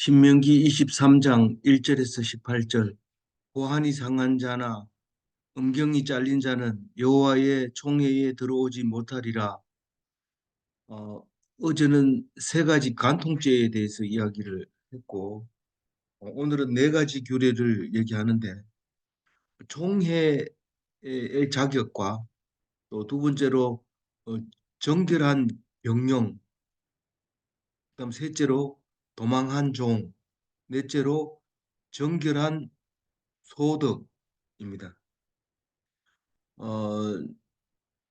신명기 23장 1절에서 18절. 고환이 상한 자나 음경이 잘린 자는 여호와의 총회에 들어오지 못하리라. 어, 어제는 세 가지 간통죄에 대해서 이야기를 했고, 오늘은 네 가지 규례를 얘기하는데, 총회의 자격과 또 두 번째로 어, 정결한 병령, 그다음 셋째로 도망한 종, 넷째로 정결한 소득입니다. 어,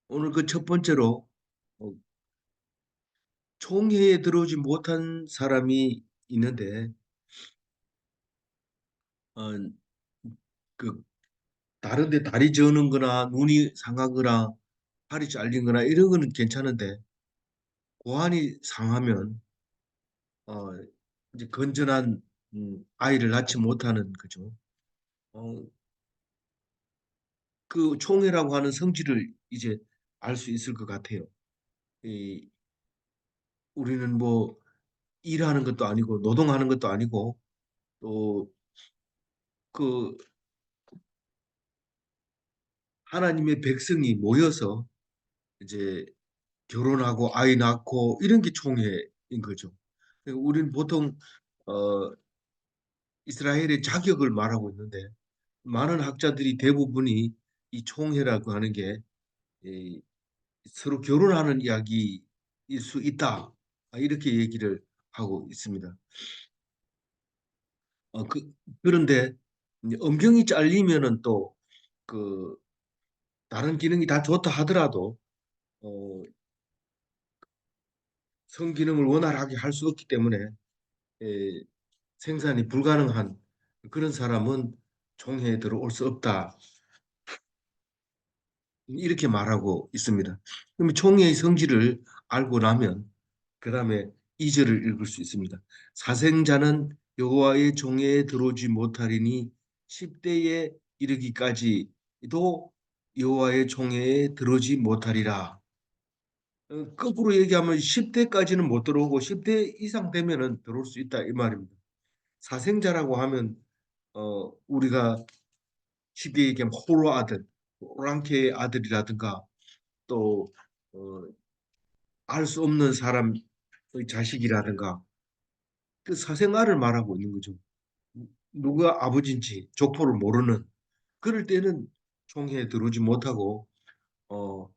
오늘 그 첫 번째로 어, 총회에 들어오지 못한 사람이 있는데, 어, 그 다른데 다리 저는 거나 눈이 상하거나 팔이 잘린 거나 이런 거는 괜찮은데, 고환이 상하면 어, 이제 건전한 아이를 낳지 못하는 거죠. 어, 그 총회라고 하는 성질을 이제 알 수 있을 것 같아요. 이, 우리는 뭐 일하는 것도 아니고 노동하는 것도 아니고 또 그 하나님의 백성이 모여서 이제 결혼하고 아이 낳고 이런 게 총회인 거죠. 그러니까 우리는 보통 어, 이스라엘의 자격을 말하고 있는데 많은 학자들이 대부분이 이 총회라고 하는 게 이, 서로 결혼하는 이야기일 수 있다. 이렇게 얘기를 하고 있습니다. 그런데 이제 음경이 잘리면은 또 그 다른 기능이 다 좋다 하더라도 어, 성기능을 원활하게 할 수 없기 때문에 에, 생산이 불가능한 그런 사람은 총회에 들어올 수 없다. 이렇게 말하고 있습니다. 그러면 총회의 성질을 알고 나면 그 다음에 2절을 읽을 수 있습니다. 사생자는 여호와의 총회에 들어오지 못하리니 10대에 이르기까지도 여호와의 총회에 들어오지 못하리라. 거꾸로 얘기하면 10대까지는 못 들어오고 10대 이상 되면은 들어올 수 있다 이 말입니다. 사생자라고 하면 우리가 쉽게 얘기하면 호로 아들, 오랑캐 아들이라든가 또 알 수 없는 사람의 자식이라든가 그 사생아를 말하고 있는 거죠. 누가 아버지인지 족보를 모르는 그럴 때는 총회에 들어오지 못하고 어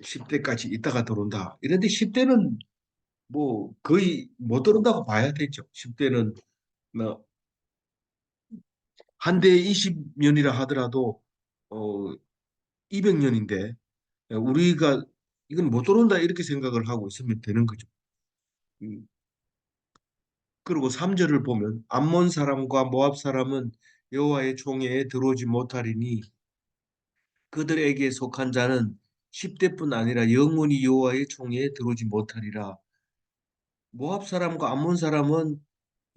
10대까지 있다가 들어온다. 이런데 10대는 뭐 거의 못 들어온다고 봐야 되죠. 10대는 뭐 한 대에 20년이라 하더라도 200년인데 우리가 이건 못 들어온다 이렇게 생각을 하고 있으면 되는 거죠. 음, 그리고 3절을 보면 암몬 사람과 모압 사람은 여호와의 총회에 들어오지 못하리니 그들에게 속한 자는 10대뿐 아니라 영원히 여호와의 총회에 들어오지 못하리라. 모압 사람과 암몬 사람은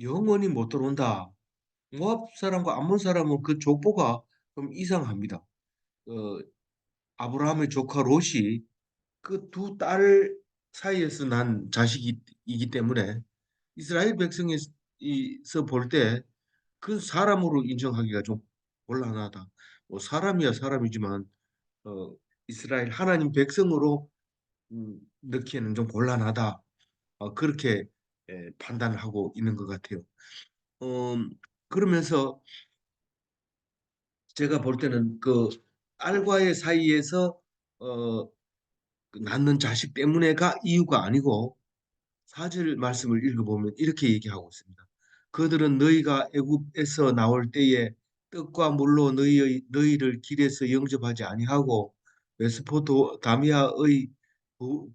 영원히 못 들어온다. 모압 사람과 암몬 사람은 그 족보가 좀 이상합니다. 어, 아브라함의 조카 롯이 그 두 딸 사이에서 난 자식이기 때문에 이스라엘 백성에서 볼 때 그 사람으로 인정하기가 좀 곤란하다. 뭐 사람이야 사람이지만 어, 이스라엘 하나님 백성으로 넣기에는 좀 곤란하다. 그렇게 판단하고 있는 것 같아요. 그러면서 제가 볼 때는 그 딸과의 사이에서 어, 그 낳는 자식 때문에가 이유가 아니고 4절 말씀을 읽어보면 이렇게 얘기하고 있습니다. 그들은 너희가 애굽에서 나올 때에 떡과 물로 너희를 길에서 영접하지 아니하고 메소포타미아의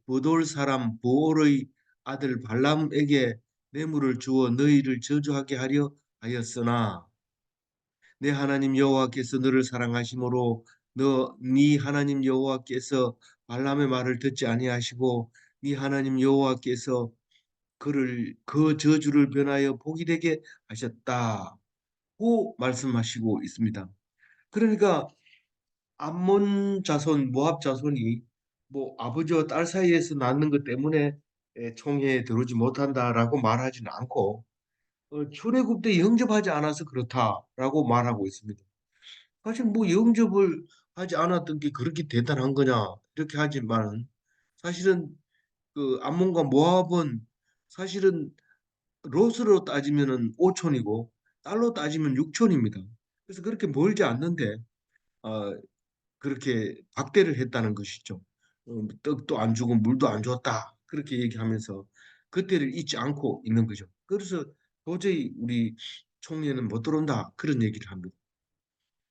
브돌 사람 보올의 아들 발람에게 뇌물을 주어 너희를 저주하게 하려 하였으나 내 하나님 여호와께서 너를 사랑하심으로 네 하나님 여호와께서 발람의 말을 듣지 아니하시고 네 하나님 여호와께서 그를 그 저주를 변하여 복이 되게 하셨다고 말씀하시고 있습니다. 그러니까 암몬 자손, 모압 자손이 뭐 아버지와 딸 사이에서 낳는 것 때문에 총회에 들어오지 못한다라고 말하지는 않고 출애굽 때 영접하지 않아서 그렇다라고 말하고 있습니다. 사실 뭐 영접을 하지 않았던 게 그렇게 대단한 거냐 이렇게 하지만 사실은 그 암몬과 모압은 사실은 로스로 따지면은 5촌이고 달러 따지면 6촌입니다. 그래서 그렇게 멀지 않는데 어, 그렇게 박대를 했다는 것이죠. 떡도 안 주고 물도 안 줬다. 그렇게 얘기하면서 그때를 잊지 않고 있는 거죠. 그래서 도저히 우리 총리는 못 들어온다. 그런 얘기를 합니다.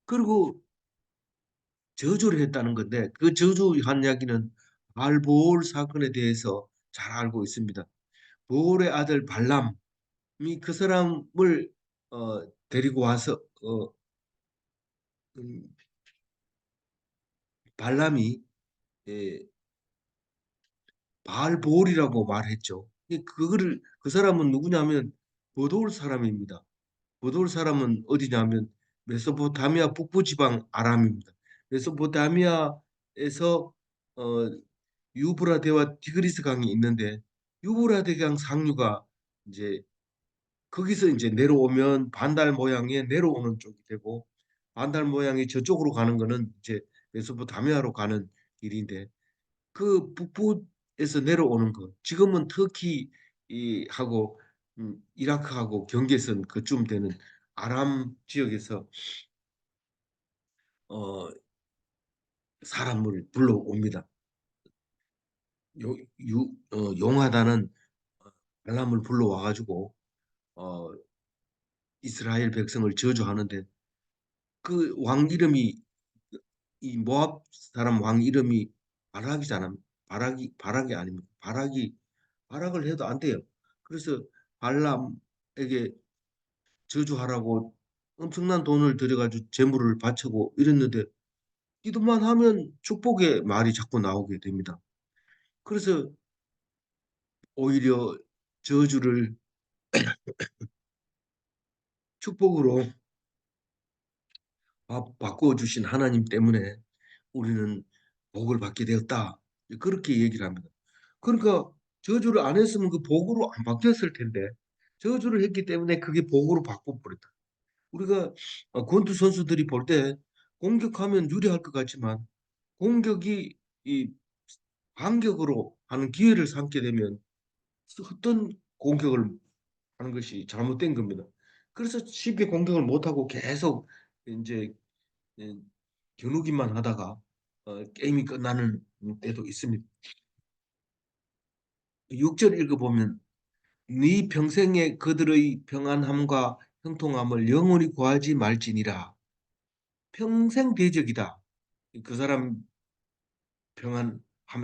그리고 저주를 했다는 건데 그 저주한 이야기는 발보올 사건에 대해서 잘 알고 있습니다. 보올의 아들 발람이 그 사람을 데리고 와서 음, 발람이 예, 바알보올이라고 말했죠. 그거를 그 사람은 누구냐면 버도울 사람입니다. 버도울 사람은 어디냐면 메소포타미아 북부 지방 아람입니다. 메소포타미아에서 어, 유브라데와 티그리스 강이 있는데 유브라데 강 상류가 이제 거기서 이제 내려오면 반달 모양의 내려오는 쪽이 되고 반달 모양이 저쪽으로 가는 거는 이제 메소포타미아로 가는 길인데 그 북부에서 내려오는 거 지금은 터키 하고 이라크하고 경계선 그쯤 되는 아람 지역에서 어, 사람을 불러옵니다. 용하다는 알람을 불러와가지고 어, 이스라엘 백성을 저주하는데 그 왕 이름이 이 모압 사람 왕 이름이 바락이잖아. 바락이 아닙니다. 바락을 해도 안 돼요. 그래서 발람에게 저주하라고 엄청난 돈을 들여가지고 재물을 바치고 이랬는데 기도만 하면 축복의 말이 자꾸 나오게 됩니다. 그래서 오히려 저주를 축복으로 바꾸어 주신 하나님 때문에 우리는 복을 받게 되었다. 그렇게 얘기를 합니다. 그러니까 저주를 안 했으면 그 복으로 안 바뀌었을 텐데 저주를 했기 때문에 그게 복으로 바꿔버렸다. 우리가 권투 선수들이 볼 때 공격하면 유리할 것 같지만 공격이 이 반격으로 하는 기회를 삼게 되면 어떤 공격을 하는 것이 잘못된 겁니다. 그래서 쉽게 공격을 못하고 계속 이제 예, 겨누기만 하다가 게임이 끝나는 때도 있습니다. 6절 읽어보면 네 평생에 그들의 평안함과 형통함을 영원히 구하지 말지니라. 평생 대적이다. 그 사람 평안하면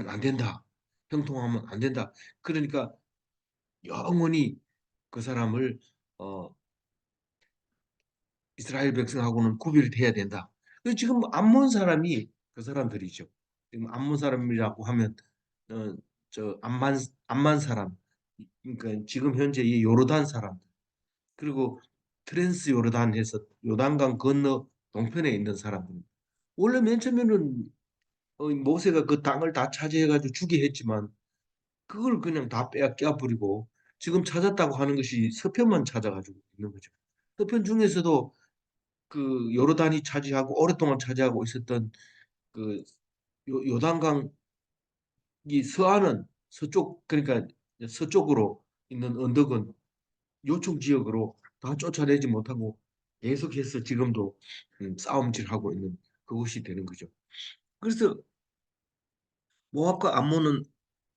안 된다. 형통하면 안 된다. 그러니까 영원히 그 사람을 어, 이스라엘 백성하고는 구별이 돼야 된다. 그래서 지금 암몬 사람이 그 사람들이죠. 지금 암몬 사람이라고 하면 어, 저 암만 사람, 그러니까 지금 현재 이 요르단 사람, 그리고 트랜스 요르단 해서 요단강 건너 동편에 있는 사람들. 원래 맨 처음에는 모세가 그 땅을 다 차지해가지고 주게 했지만 그걸 그냥 다 빼앗겨버리고 지금 찾았다고 하는 것이 서편만 찾아가지고 있는 거죠. 서편 중에서도 그 요르단이 차지하고 오랫동안 차지하고 있었던 그 요단강 이 서안은 서쪽 그러니까 서쪽으로 있는 언덕은 요청 지역으로 다 쫓아내지 못하고 계속해서 지금도 싸움질하고 있는 그것이 되는 거죠. 그래서 모압과 암몬은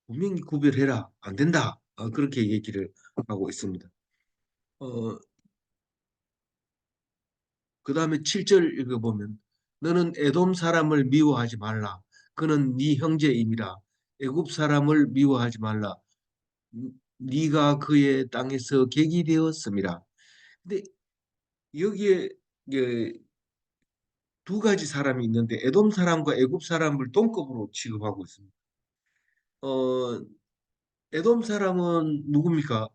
분명히 구별해라 안 된다 그렇게 얘기를 하고 있습니다. 어, 그 다음에 7절 읽어보면 너는 에돔 사람을 미워하지 말라. 그는 네 형제임이라. 애굽 사람을 미워하지 말라. 네가 그의 땅에서 객이 되었음이라. 근데 여기에 이게 두 가지 사람이 있는데 에돔 사람과 애굽 사람을 동급으로 취급하고 있습니다. 어, 에돔 사람은 누굽니까?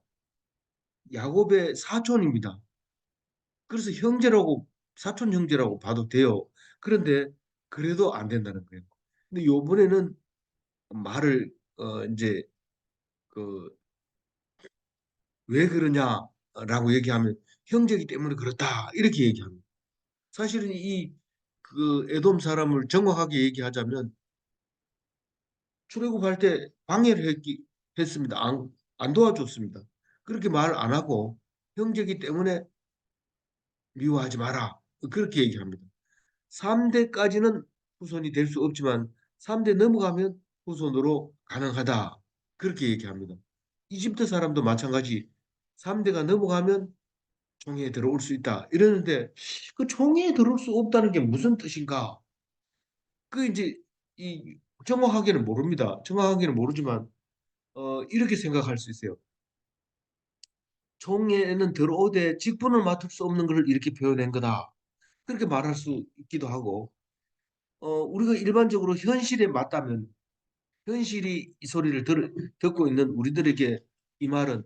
야곱의 사촌입니다. 그래서 형제라고 사촌 형제라고 봐도 돼요. 그런데 그래도 안 된다는 거예요. 근데 요번에는 말을 이제 그 왜 그러냐? 라고 얘기하면 형제이기 때문에 그렇다 이렇게 얘기합니다. 사실은 이 그 에돔 사람을 정확하게 얘기하자면 출애굽할 때 했습니다. 안 도와줬습니다. 그렇게 말 안 하고 형제이기 때문에 미워하지 마라. 그렇게 얘기합니다. 3대까지는 후손이 될 수 없지만 3대 넘어가면 후손으로 가능하다. 그렇게 얘기합니다. 이집트 사람도 마찬가지 3대가 넘어가면 총회에 들어올 수 있다. 이러는데 그 총회에 들어올 수 없다는 게 무슨 뜻인가? 그 이제 이 정확하게는 모릅니다. 정확하게는 모르지만 이렇게 생각할 수 있어요. 총회에는 들어오되 직분을 맡을 수 없는 것을 이렇게 표현한 거다. 그렇게 말할 수 있기도 하고 우리가 일반적으로 현실에 맞다면 현실이 이 소리를 듣고 있는 우리들에게 이 말은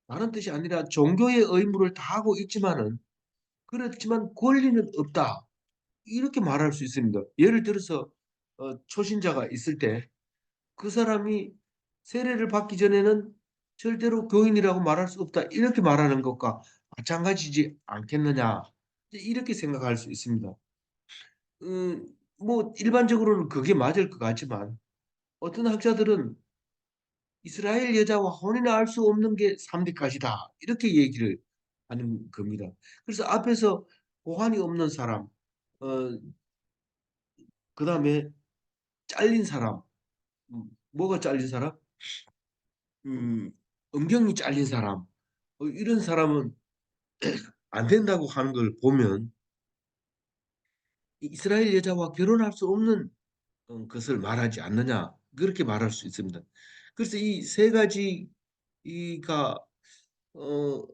다른 뜻이 아니라 종교의 의무를 다하고 있지만은 그렇지만 권리는 없다. 이렇게 말할 수 있습니다. 예를 들어서 초신자가 있을 때 그 사람이 세례를 받기 전에는 절대로 교인이라고 말할 수 없다. 이렇게 말하는 것과 마찬가지지 않겠느냐. 이렇게 생각할 수 있습니다. 뭐 일반적으로는 그게 맞을 것 같지만 어떤 학자들은 이스라엘 여자와 혼인할 수 없는 게 3대까지다. 이렇게 얘기를 하는 겁니다. 그래서 앞에서 고환이 없는 사람, 어, 그다음에 잘린 사람, 뭐가 잘린 사람? 음, 음경이 잘린 사람, 이런 사람은 안 된다고 하는 걸 보면 이스라엘 여자와 결혼할 수 없는 것을 말하지 않느냐 그렇게 말할 수 있습니다. 그래서 이 세 가지가 어,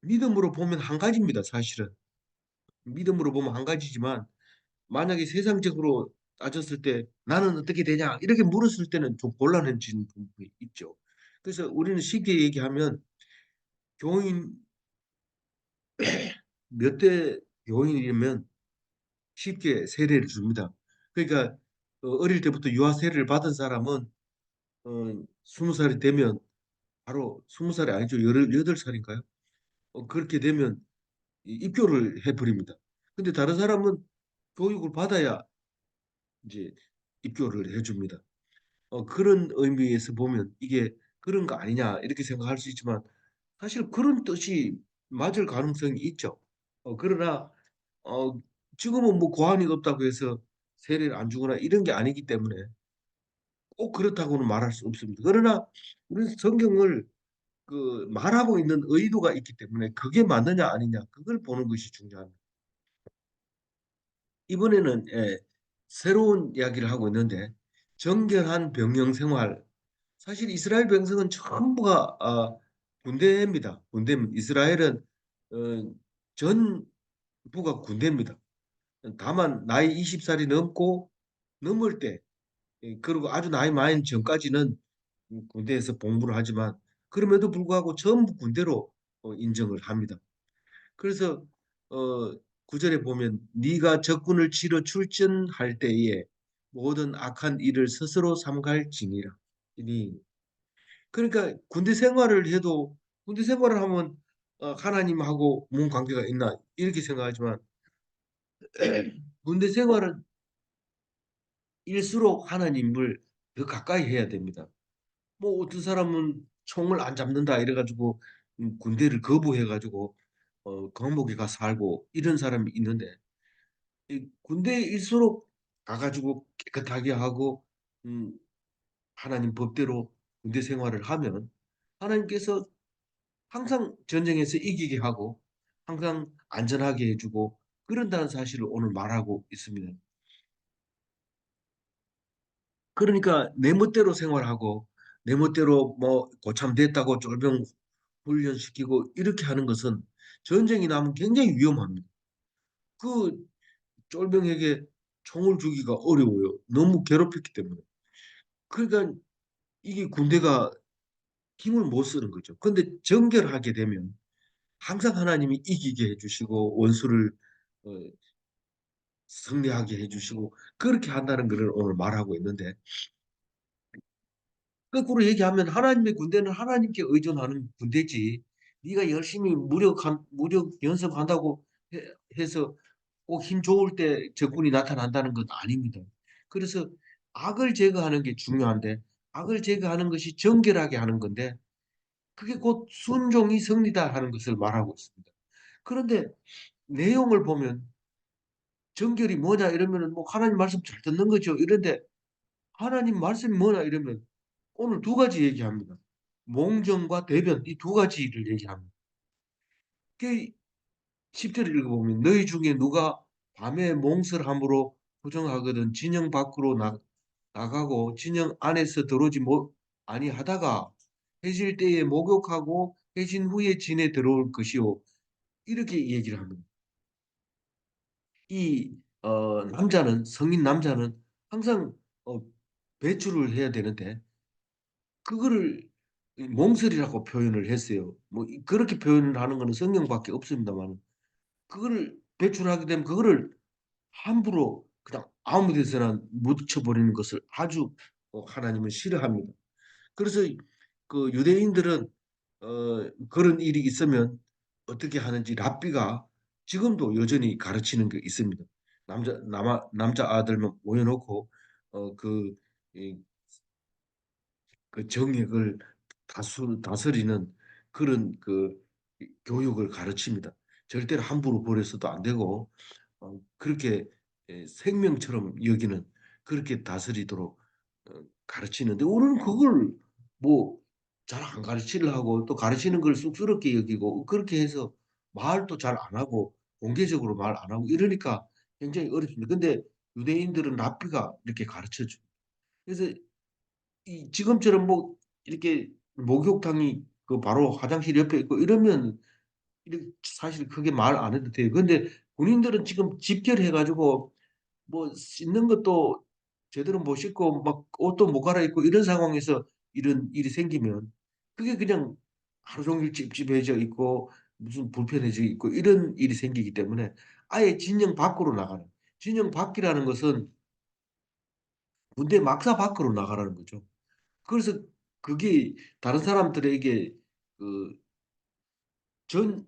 믿음으로 보면 한 가지입니다. 사실은 믿음으로 보면 한 가지지만 만약에 세상적으로 따졌을 때 나는 어떻게 되냐 이렇게 물었을 때는 좀 곤란해지는 부분이 있죠. 그래서 우리는 쉽게 얘기하면 교인 몇 대 교인이면 쉽게 세례를 줍니다. 그러니까 어릴 때부터 유아 세례를 받은 사람은 20살이 되면 바로 20살이 아니죠. 18살인가요? 그렇게 되면 입교를 해버립니다. 근데 다른 사람은 교육을 받아야 이제 입교를 해줍니다. 그런 의미에서 보면 이게 그런 거 아니냐 이렇게 생각할 수 있지만 사실 그런 뜻이 맞을 가능성이 있죠. 그러나 어, 지금은 뭐 고한이 없다고 해서 세례를 안 주거나 이런 게 아니기 때문에 꼭 그렇다고는 말할 수 없습니다. 그러나 우리 성경을 그 말하고 있는 의도가 있기 때문에 그게 맞느냐 아니냐 그걸 보는 것이 중요합니다. 이번에는 새로운 이야기를 하고 있는데 정결한 병영 생활. 사실 이스라엘 백성은 전부가 군대입니다. 군대입니다. 이스라엘은 어, 전부가 군대입니다. 다만 나이 20살이 넘고 넘을 때 그리고 아주 나이 많은 전까지는 군대에서 복무를 하지만 그럼에도 불구하고 전부 군대로 인정을 합니다. 그래서 어, 구절에 보면 네가 적군을 치러 출전할 때에 모든 악한 일을 스스로 삼갈지니라. 이니 그러니까 군대 생활을 해도 군대 생활을 하면 하나님하고 뭔 관계가 있나 이렇게 생각하지만 군대 생활은 일수록 하나님을 더 가까이 해야 됩니다. 뭐 어떤 사람은 총을 안 잡는다 이래가지고 군대를 거부해가지고 감옥에 가 살고 이런 사람이 있는데 이 군대일수록 가가지고 깨끗하게 하고 음, 하나님 법대로 군대 생활을 하면 하나님께서 항상 전쟁에서 이기게 하고 항상 안전하게 해주고 그런다는 사실을 오늘 말하고 있습니다. 그러니까 내 멋대로 생활하고 내 멋대로 뭐 고참 됐다고 쫄병 훈련시키고 이렇게 하는 것은 전쟁이 나면 굉장히 위험합니다. 그 쫄병에게 총을 주기가 어려워요. 너무 괴롭혔기 때문에. 그러니까 이게 군대가 힘을 못 쓰는 거죠. 근데 정결하게 되면 항상 하나님이 이기게 해주시고 원수를 어, 승리하게 해주시고 그렇게 한다는 것을 오늘 말하고 있는데 거꾸로 얘기하면 하나님의 군대는 하나님께 의존하는 군대지. 네가 열심히 무력 연습한다고 해서 꼭 힘 좋을 때 적군이 나타난다는 건 아닙니다. 그래서 악을 제거하는 게 중요한데 악을 제거하는 것이 정결하게 하는 건데 그게 곧 순종이 승리다 하는 것을 말하고 있습니다. 그런데 내용을 보면 정결이 뭐냐 이러면은 뭐 하나님 말씀 잘 듣는 거죠. 이런데 하나님 말씀이 뭐냐 이러면 오늘 두 가지 얘기합니다. 몽정과 대변 이 두 가지를 얘기합니다. 그 10절을 읽어보면 너희 중에 누가 밤에 몽설함으로 부정하거든 진영 밖으로 나가고 진영 안에서 들어오지 못 아니하다가 해질 때에 목욕하고 해진 후에 진에 들어올 것이요. 이렇게 얘기를 합니다. 이 남자는 성인 남자는 항상 어, 배출을 해야 되는데 그거를 몽설이라고 표현을 했어요. 뭐 그렇게 표현을 하는 거는 성경밖에 없습니다만 그거를 배출하게 되면 그거를 함부로 그냥 아무 데서나 묻혀버리는 것을 아주 하나님은 싫어합니다. 그래서 그 유대인들은 그런 일이 있으면 어떻게 하는지 랍비가 지금도 여전히 가르치는 게 있습니다. 남자 아들만 모여놓고 그 그 정액을 다스리는 그런 그 교육을 가르칩니다. 절대로 함부로 버려서도 안 되고 그렇게 생명처럼 여기는 그렇게 다스리도록 가르치는데 우리는 그걸 뭐 잘 안 가르치려고 또 가르치는 걸 쑥스럽게 여기고 그렇게 해서 말도 잘 안 하고 공개적으로 말 안 하고 이러니까 굉장히 어렵습니다. 근데 유대인들은 랍비가 이렇게 가르쳐 줘. 그래서 이 지금처럼 뭐 이렇게 목욕탕이 그 바로 화장실 옆에 있고 이러면 사실 크게 말 안 해도 돼요. 근데 군인들은 지금 집결해 가지고 뭐 씻는 것도 제대로 못 씻고 막 옷도 못 갈아입고 이런 상황에서 이런 일이 생기면 그게 그냥 하루 종일 찝찝해져 있고 무슨 불편해져 있고 이런 일이 생기기 때문에 아예 진영 밖으로 나가는 진영 밖이라는 것은 군대 막사 밖으로 나가라는 거죠. 그래서 그게 다른 사람들에게 그 전,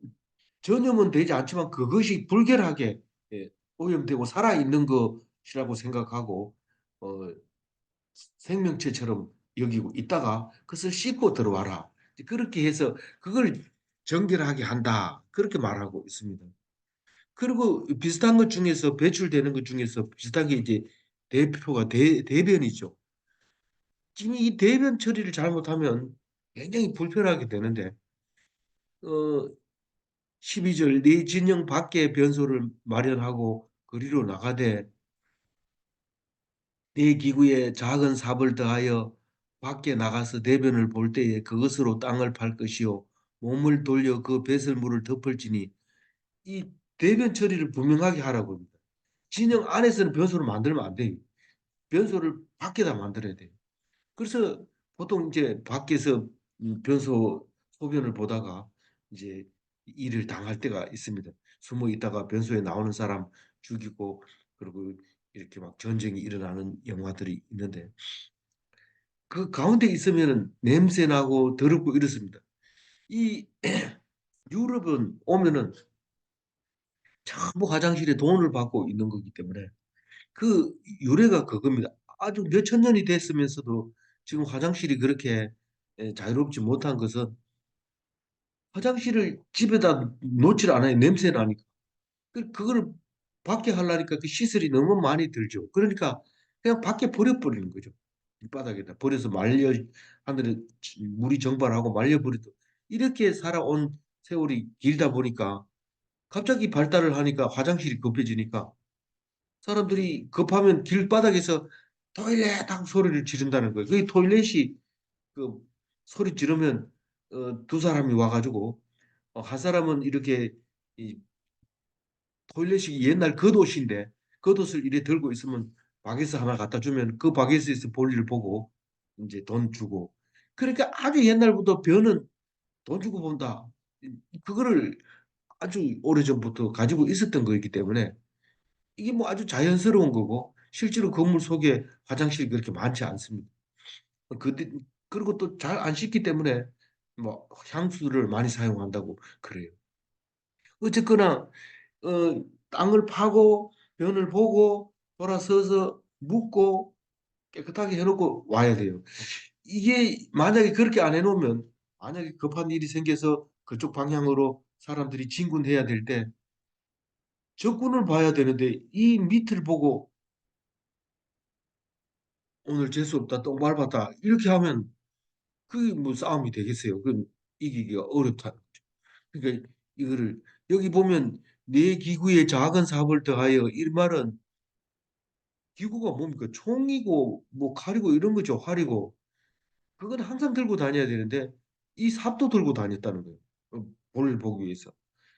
전염은 되지 않지만 그것이 불결하게 예, 오염되고 살아있는 것이라고 생각하고 어, 생명체처럼 여기고 있다가 그것을 씻고 들어와라. 그렇게 해서 그걸 정결하게 한다. 그렇게 말하고 있습니다. 그리고 비슷한 것 중에서 배출되는 것 중에서 비슷한 게 이제 대표가 대변이죠. 지금 이 대변 처리를 잘못하면 굉장히 불편하게 되는데 어, 12절 네 진영 밖에 변소를 마련하고 거리로 나가되 네 기구에 작은 삽을 더하여 밖에 나가서 대변을 볼 때에 그것으로 땅을 팔 것이요 몸을 돌려 그 배설물을 덮을지니 이 대변 처리를 분명하게 하라고 합니다. 진영 안에서는 변소를 만들면 안 돼요. 변소를 밖에다 만들어야 돼요. 그래서 보통 이제 밖에서 변소 소변을 보다가 이제 일을 당할 때가 있습니다. 숨어 있다가 변소에 나오는 사람 죽이고 그리고 이렇게 막 전쟁이 일어나는 영화들이 있는데 그 가운데 있으면은 냄새 나고 더럽고 이렇습니다. 이 유럽은 오면은 전부 화장실에 돈을 받고 있는 거기 때문에 그 유래가 그겁니다. 아주 몇천 년이 됐으면서도 지금 화장실이 그렇게 자유롭지 못한 것은 화장실을 집에다 놓질 않아요. 냄새 나니까. 그거를 밖에 하려니까 그 시설이 너무 많이 들죠. 그러니까 그냥 밖에 버려버리는 거죠. 길바닥에다 버려서 하늘에 물이 정발하고 말려버리도 이렇게 살아온 세월이 길다 보니까 갑자기 발달을 하니까 화장실이 급해지니까 사람들이 급하면 길바닥에서 토일렛 하고 소리를 지른다는 거예요. 그 토일렛이 그 소리 지르면 두 사람이 와가지고 한 사람은 이렇게 이 토일렛이 옛날 겉옷인데 겉옷을 이래 들고 있으면 바게트 하나 갖다 주면 그 바게트에서 볼일을 보고 이제 돈 주고 그러니까 아주 옛날부터 변은 돈 주고 본다. 그거를 아주 오래전부터 가지고 있었던 거이기 때문에 이게 뭐 아주 자연스러운 거고 실제로 건물 속에 화장실이 그렇게 많지 않습니다. 그리고 또 잘 안 씻기 때문에 뭐 향수를 많이 사용한다고 그래요. 어쨌거나 땅을 파고 변을 보고 돌아서서 묻고 깨끗하게 해놓고 와야 돼요. 이게 만약에 그렇게 안 해놓으면 만약에 급한 일이 생겨서 그쪽 방향으로 사람들이 진군해야 될 때 적군을 봐야 되는데 이 밑을 보고 오늘 재수 없다, 똥 밟았다 이렇게 하면 그게 뭐 싸움이 되겠어요. 그 이기기가 어렵다. 그러니까 이거를 여기 보면 내 기구에 작은 사업을 더하여 이 말은 기구가 뭡니까? 총이고 뭐 칼이고 이런 거죠. 활이고 그건 항상 들고 다녀야 되는데 이 삽도 들고 다녔다는 거예요. 볼일 보기 위해서.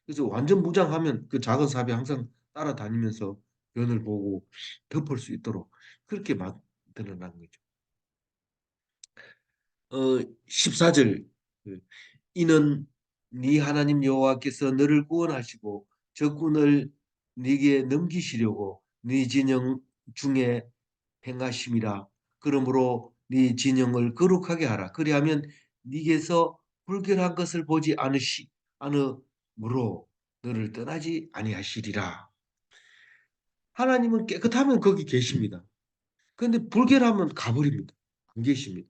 그래서 완전 무장하면 그 작은 삽이 항상 따라다니면서 변을 보고 덮을 수 있도록 그렇게 만들어 난 거죠. 14절 이는 네 하나님 여호와께서 너를 구원하시고 적군을 네게 넘기시려고 네 진영 중에 행하심이라. 그러므로 네 진영을 거룩하게 하라. 그리하면 네게서 불결한 것을 보지 않으므로 너를 떠나지 아니하시리라. 하나님은 깨끗하면 거기 계십니다. 그런데 불결하면 가버립니다. 안 계십니다.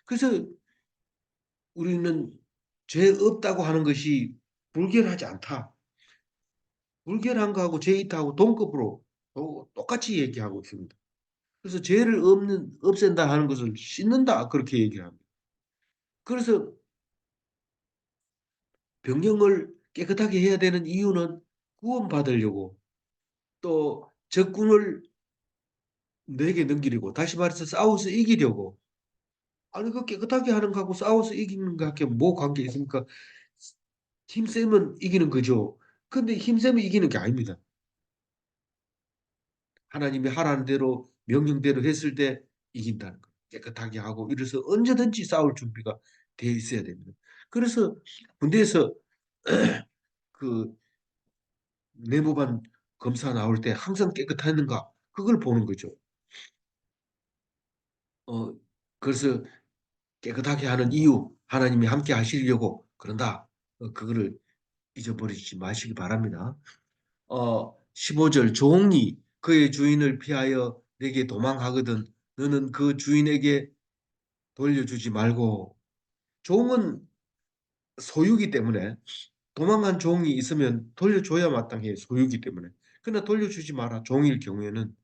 그래서 우리는 죄 없다고 하는 것이 불결하지 않다. 불결한 거하고 죄 있다고 동급으로 똑같이 얘기하고 있습니다. 그래서 죄를 없앤다 하는 것을 씻는다 그렇게 얘기합니다. 그래서 변경을 깨끗하게 해야 되는 이유는 구원받으려고 또 적군을 내게 넘기려고 다시 말해서 싸워서 이기려고 아니 그 깨끗하게 하는 거하고 싸워서 이기는 거하고 뭐 관계 있습니까? 힘세면 이기는 거죠. 근데 힘세면 이기는 게 아닙니다. 하나님이 하라는 대로 명령대로 했을 때 이긴다는 거예요. 깨끗하게 하고 이래서 언제든지 싸울 준비가 돼 있어야 됩니다. 그래서 군대에서 그 내무반 검사 나올 때 항상 깨끗했는가 그걸 보는 거죠. 어, 그래서 깨끗하게 하는 이유 하나님이 함께 하시려고 그런다. 그거를 잊어버리지 마시기 바랍니다. 15절 종이 그의 주인을 피하여 내게 도망하거든 너는 그 주인에게 돌려주지 말고 종은 소유기 때문에 도망간 종이 있으면 돌려줘야 마땅해 소유기 때문에 그러나 돌려주지 마라 종일 경우에는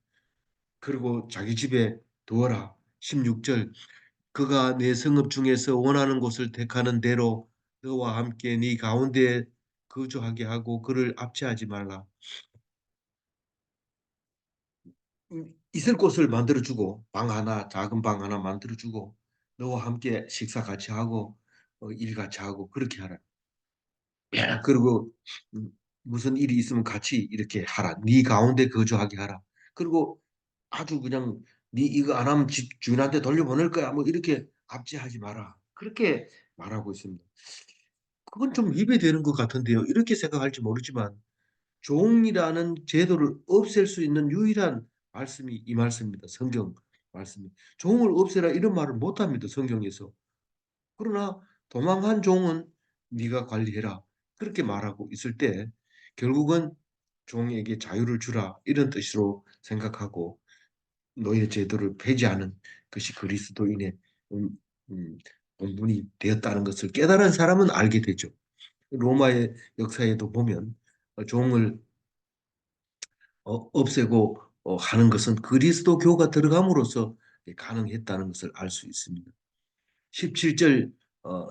그리고 자기 집에 두어라 16절 그가 내 성읍 중에서 원하는 곳을 택하는 대로 너와 함께 네 가운데 거주하게 하고 그를 압제하지 말라. 있을 곳을 만들어주고 방 하나 작은 방 하나 만들어주고 너와 함께 식사 같이 하고 일 같이 하고 그렇게 하라. 그리고 음, 무슨 일이 있으면 같이 이렇게 하라. 네 가운데 거주하게 하라. 그리고 아주 그냥 네 이거 안 하면 집 주인한테 돌려보낼 거야. 뭐 이렇게 압제하지 마라. 그렇게 말하고 있습니다. 그건 좀 위배되는 것 같은데요. 이렇게 생각할지 모르지만 종이라는 제도를 없앨 수 있는 유일한 말씀이 이 말씀입니다. 성경 말씀이. 종을 없애라 이런 말을 못 합니다. 성경에서. 그러나 도망한 종은 네가 관리해라. 그렇게 말하고 있을 때 결국은 종에게 자유를 주라 이런 뜻으로 생각하고 노예 제도를 폐지하는 것이 그리스도인의 음, 음, 본분이 되었다는 것을 깨달은 사람은 알게 되죠. 로마의 역사에도 보면 종을 없애고 하는 것은 그리스도교가 들어감으로써 가능했다는 것을 알 수 있습니다. 17절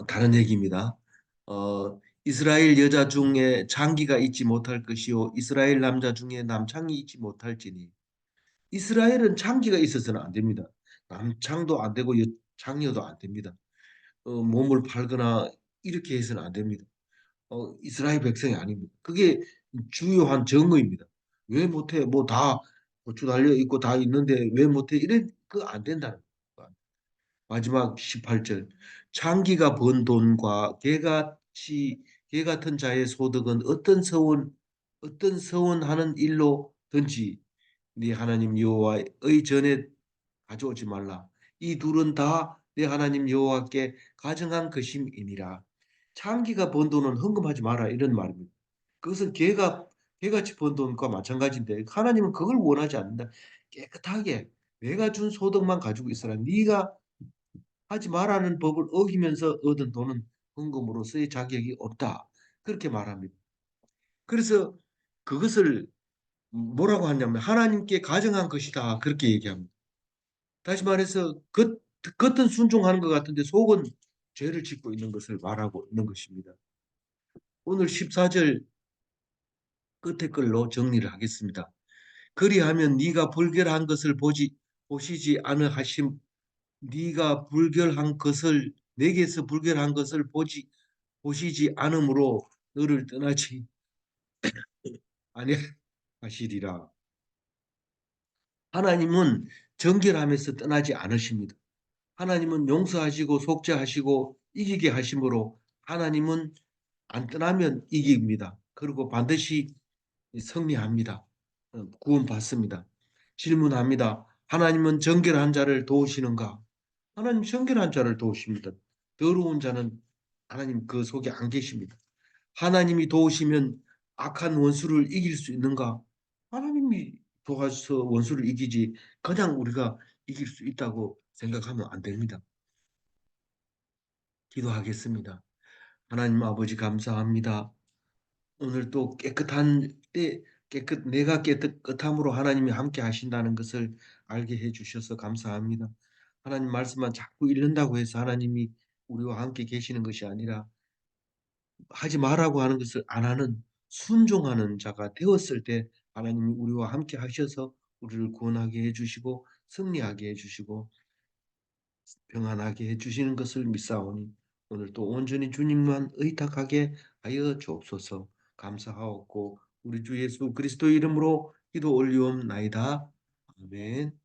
다른 얘기입니다. 이스라엘 여자 중에 장기가 있지 못할 것이요 이스라엘 남자 중에 남창이 있지 못할지니 이스라엘은 장기가 있어서는 안 됩니다. 남창도 안 되고 장녀도 안 됩니다. 몸을 팔거나 이렇게 해서는 안 됩니다. 이스라엘 백성이 아닙니다. 그게 주요한 정의입니다. 왜 못해? 뭐 다 고추 달려 있고 다 있는데 왜 못해? 이래 그안 된다는 거예요. 마지막 18절 창기가 번 돈과 개 같은 자의 소득은 어떤 서원하는 일로든지 네 하나님 여호와의 전에 가져오지 말라. 이 둘은 다 내 하나님 여호와께 가정한 것임이니라. 창기가 번 돈은 헌금하지 마라 이런 말입니다. 그것은 개같이 번 돈과 마찬가지인데 하나님은 그걸 원하지 않는다. 깨끗하게 내가 준 소득만 가지고 있어라. 네가 하지 말라는 법을 어기면서 얻은 돈은 헌금으로서의 자격이 없다. 그렇게 말합니다. 그래서 그것을 뭐라고 하냐면 하나님께 가정한 것이다. 그렇게 얘기합니다. 다시 말해서 겉은 순종하는 것 같은데 속은 죄를 짓고 있는 것을 말하고 있는 것입니다. 오늘 14절 끝에 걸로 정리를 하겠습니다. 그리하면 네가 불결한 것을 보시지 않으하심 네가 불결한 것을 내게서 불결한 것을 보시지 않으므로 너를 떠나지 아니하시리라. 하나님은 정결함에서 떠나지 않으십니다. 하나님은 용서하시고 속죄하시고 이기게 하심으로 하나님은 안 떠나면 이깁니다. 그리고 반드시 승리합니다. 구원받습니다. 질문합니다. 하나님은 정결한 자를 도우시는가? 하나님 정결한 자를 도우십니다. 더러운 자는 하나님 그 속에 안 계십니다. 하나님이 도우시면 악한 원수를 이길 수 있는가? 하나님이 도와서 원수를 이기지 그냥 우리가 이길 수 있다고 생각하면 안 됩니다. 기도하겠습니다. 하나님 아버지 감사합니다. 오늘 또 내가 깨끗함으로 하나님이 함께 하신다는 것을 알게 해 주셔서 감사합니다. 하나님 말씀만 자꾸 읽는다고 해서 하나님이 우리와 함께 계시는 것이 아니라 하지 말라고 하는 것을 안 하는 순종하는 자가 되었을 때 하나님이 우리와 함께 하셔서 우리를 구원하게 해 주시고 승리하게 해 주시고 평안하게 해 주시는 것을 믿사오니 오늘 또 온전히 주님만 의탁하게 하여 주옵소서. 감사하옵고 우리 주 예수 그리스도 이름으로 기도 올리옵나이다. 아멘.